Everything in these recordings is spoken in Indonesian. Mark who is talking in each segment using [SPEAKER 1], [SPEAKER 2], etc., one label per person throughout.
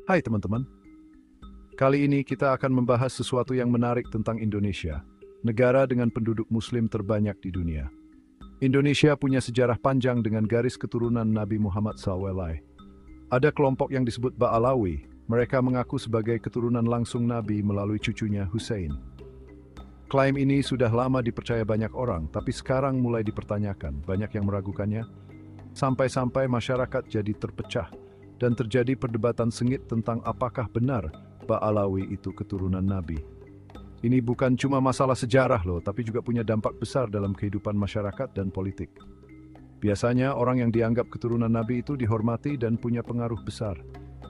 [SPEAKER 1] Hai teman-teman, kali ini kita akan membahas sesuatu yang menarik tentang Indonesia, negara dengan penduduk Muslim terbanyak di dunia. Indonesia punya sejarah panjang dengan garis keturunan Nabi Muhammad SAW. Ada kelompok yang disebut Ba'alawi, mereka mengaku sebagai keturunan langsung Nabi melalui cucunya Hussein. Klaim ini sudah lama dipercaya banyak orang, tapi sekarang mulai dipertanyakan, banyak yang meragukannya, sampai-sampai masyarakat jadi terpecah. Dan terjadi perdebatan sengit tentang apakah benar Ba'alawi itu keturunan Nabi. Ini bukan cuma masalah sejarah loh, tapi juga punya dampak besar dalam kehidupan masyarakat dan politik. Biasanya orang yang dianggap keturunan Nabi itu dihormati dan punya pengaruh besar.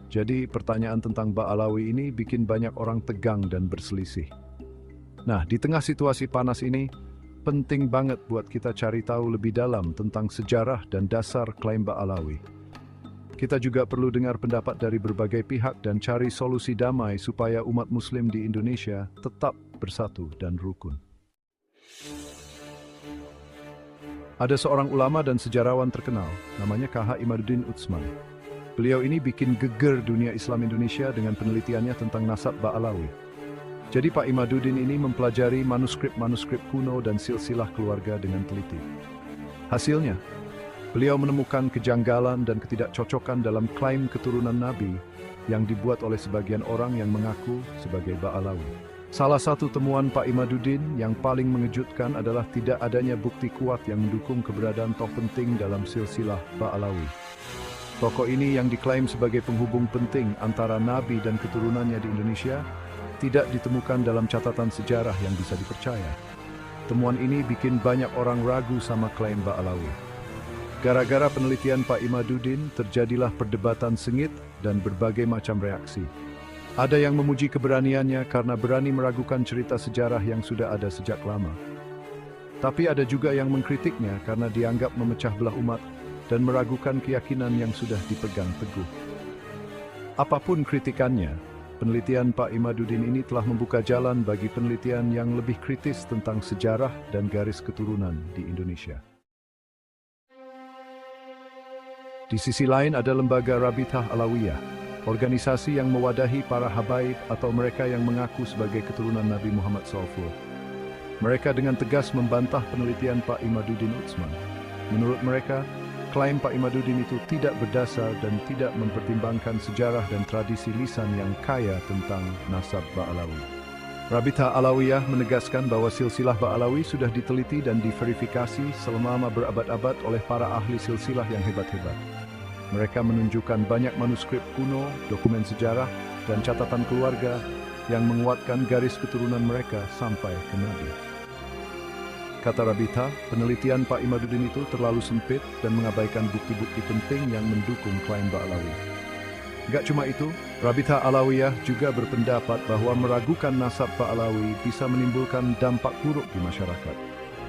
[SPEAKER 1] Jadi pertanyaan tentang Ba'alawi ini bikin banyak orang tegang dan berselisih. Nah, di tengah situasi panas ini, penting banget buat kita cari tahu lebih dalam tentang sejarah dan dasar klaim Ba'alawi. Kita juga perlu dengar pendapat dari berbagai pihak dan cari solusi damai supaya umat Muslim di Indonesia tetap bersatu dan rukun. Ada seorang ulama dan sejarawan terkenal, namanya K.H. Imaduddin Utsman. Beliau ini bikin geger dunia Islam Indonesia dengan penelitiannya tentang nasab Ba'alawi. Jadi Pak Imaduddin ini mempelajari manuskrip-manuskrip kuno dan silsilah keluarga dengan teliti. Hasilnya, beliau menemukan kejanggalan dan ketidakcocokan dalam klaim keturunan Nabi yang dibuat oleh sebagian orang yang mengaku sebagai Ba'alawi. Salah satu temuan Pak Imaduddin yang paling mengejutkan adalah tidak adanya bukti kuat yang mendukung keberadaan tokoh penting dalam silsilah Ba'alawi. Tokoh ini yang diklaim sebagai penghubung penting antara Nabi dan keturunannya di Indonesia tidak ditemukan dalam catatan sejarah yang bisa dipercaya. Temuan ini bikin banyak orang ragu sama klaim Ba'alawi. Gara-gara penelitian Pak Imaduddin, terjadilah perdebatan sengit dan berbagai macam reaksi. Ada yang memuji keberaniannya karena berani meragukan cerita sejarah yang sudah ada sejak lama. Tapi ada juga yang mengkritiknya karena dianggap memecah belah umat dan meragukan keyakinan yang sudah dipegang teguh. Apapun kritikannya, penelitian Pak Imaduddin ini telah membuka jalan bagi penelitian yang lebih kritis tentang sejarah dan garis keturunan di Indonesia. Di sisi lain ada lembaga Rabithah Alawiyah, organisasi yang mewadahi para habaib atau mereka yang mengaku sebagai keturunan Nabi Muhammad SAW. Mereka dengan tegas membantah penelitian Pak Imaduddin Utsman. Menurut mereka, klaim Pak Imaduddin itu tidak berdasar dan tidak mempertimbangkan sejarah dan tradisi lisan yang kaya tentang nasab Ba'alawi. Rabithah Alawiyah menegaskan bahwa silsilah Ba'alawi sudah diteliti dan diverifikasi selama berabad-abad oleh para ahli silsilah yang hebat-hebat. Mereka menunjukkan banyak manuskrip kuno, dokumen sejarah, dan catatan keluarga yang menguatkan garis keturunan mereka sampai ke Nabi. Kata Rabithah, penelitian Pak Imaduddin itu terlalu sempit dan mengabaikan bukti-bukti penting yang mendukung klaim Ba'alawi. Gak cuma itu, Rabithah Alawiyah juga berpendapat bahwa meragukan nasab Ba'alawi bisa menimbulkan dampak buruk di masyarakat.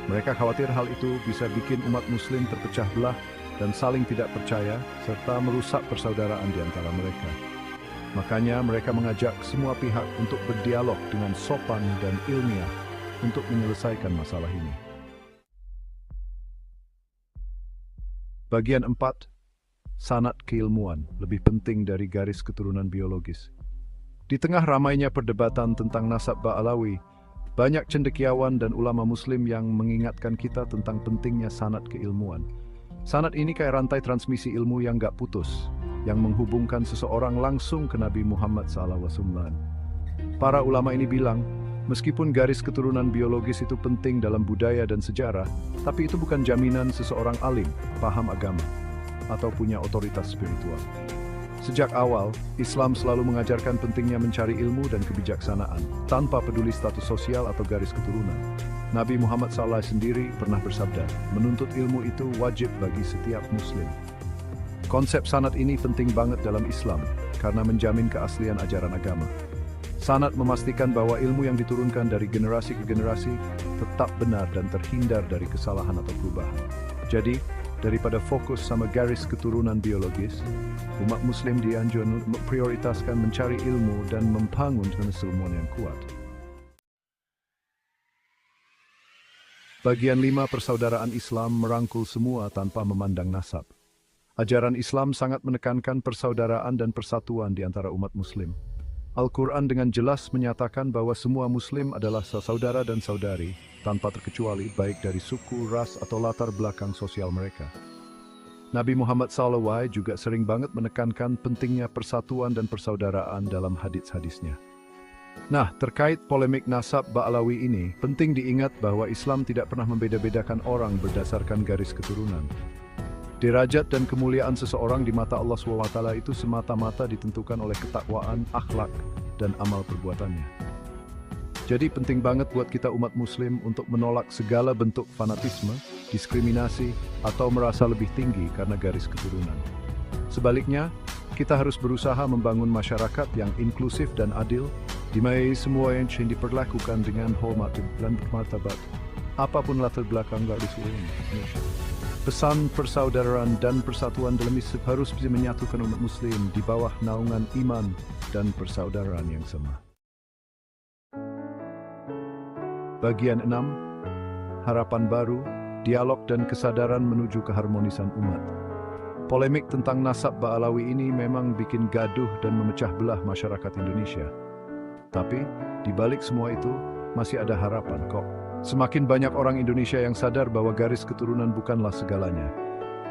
[SPEAKER 1] Mereka khawatir hal itu bisa bikin umat Muslim terpecah belah dan saling tidak percaya, serta merusak persaudaraan di antara mereka. Makanya mereka mengajak semua pihak untuk berdialog dengan sopan dan ilmiah untuk menyelesaikan masalah ini. Bagian 4. Sanad keilmuan lebih penting dari garis keturunan biologis. Di tengah ramainya perdebatan tentang nasab Ba'alawi, banyak cendekiawan dan ulama Muslim yang mengingatkan kita tentang pentingnya sanad keilmuan. Sanad ini kayak rantai transmisi ilmu yang gak putus, yang menghubungkan seseorang langsung ke Nabi Muhammad SAW. Para ulama ini bilang, meskipun garis keturunan biologis itu penting dalam budaya dan sejarah, tapi itu bukan jaminan seseorang alim, paham agama, atau punya otoritas spiritual. Sejak awal, Islam selalu mengajarkan pentingnya mencari ilmu dan kebijaksanaan, tanpa peduli status sosial atau garis keturunan. Nabi Muhammad SAW sendiri pernah bersabda, menuntut ilmu itu wajib bagi setiap Muslim. Konsep sanad ini penting banget dalam Islam, karena menjamin keaslian ajaran agama. Sanad memastikan bahwa ilmu yang diturunkan dari generasi ke generasi tetap benar dan terhindar dari kesalahan atau perubahan. Jadi, daripada fokus sama garis keturunan biologis, umat Muslim dianjurkan memprioritaskan mencari ilmu dan membangun keilmuan yang kuat. Bagian 5 persaudaraan Islam merangkul semua tanpa memandang nasab. Ajaran Islam sangat menekankan persaudaraan dan persatuan di antara umat Muslim. Al-Quran dengan jelas menyatakan bahwa semua Muslim adalah saudara dan saudari, tanpa terkecuali baik dari suku, ras, atau latar belakang sosial mereka. Nabi Muhammad SAW juga sering banget menekankan pentingnya persatuan dan persaudaraan dalam hadits-hadisnya. Nah, terkait polemik nasab Ba'alawi ini, penting diingat bahwa Islam tidak pernah membeda-bedakan orang berdasarkan garis keturunan. Derajat dan kemuliaan seseorang di mata Allah SWT itu semata-mata ditentukan oleh ketakwaan, akhlak, dan amal perbuatannya. Jadi penting banget buat kita umat Muslim untuk menolak segala bentuk fanatisme, diskriminasi, atau merasa lebih tinggi karena garis keturunan. Sebaliknya, kita harus berusaha membangun masyarakat yang inklusif dan adil, di mana semua yang diperlakukan dengan hormat dan bermartabat, apapun latar belakang garis keturunan. Pesan persaudaraan dan persatuan dalam Islam harus bisa menyatukan umat Muslim di bawah naungan iman dan persaudaraan yang sama. Bagian 6. Harapan baru, dialog dan kesadaran menuju keharmonisan umat. Polemik tentang nasab Ba'alawi ini memang bikin gaduh dan memecah belah masyarakat Indonesia. Tapi, di balik semua itu, masih ada harapan kok. Semakin banyak orang Indonesia yang sadar bahwa garis keturunan bukanlah segalanya.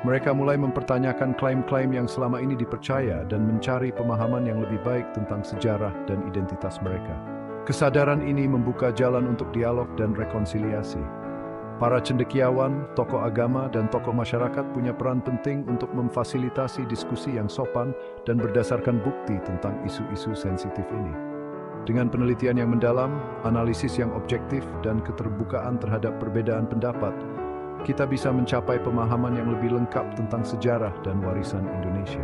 [SPEAKER 1] Mereka mulai mempertanyakan klaim-klaim yang selama ini dipercaya dan mencari pemahaman yang lebih baik tentang sejarah dan identitas mereka. Kesadaran ini membuka jalan untuk dialog dan rekonsiliasi. Para cendekiawan, tokoh agama, dan tokoh masyarakat punya peran penting untuk memfasilitasi diskusi yang sopan dan berdasarkan bukti tentang isu-isu sensitif ini. Dengan penelitian yang mendalam, analisis yang objektif, dan keterbukaan terhadap perbedaan pendapat, kita bisa mencapai pemahaman yang lebih lengkap tentang sejarah dan warisan Indonesia.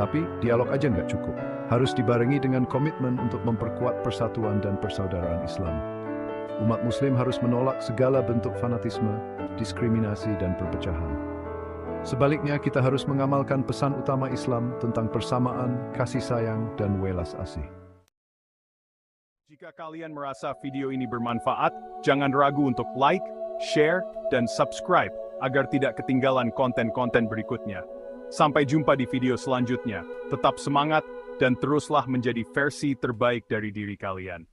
[SPEAKER 1] Tapi, dialog aja nggak cukup. Harus dibarengi dengan komitmen untuk memperkuat persatuan dan persaudaraan Islam. Umat Muslim harus menolak segala bentuk fanatisme, diskriminasi, dan perpecahan. Sebaliknya, kita harus mengamalkan pesan utama Islam tentang persamaan, kasih sayang, dan welas asih.
[SPEAKER 2] Jika kalian merasa video ini bermanfaat, jangan ragu untuk like, share, dan subscribe agar tidak ketinggalan konten-konten berikutnya. Sampai jumpa di video selanjutnya. Tetap semangat dan teruslah menjadi versi terbaik dari diri kalian.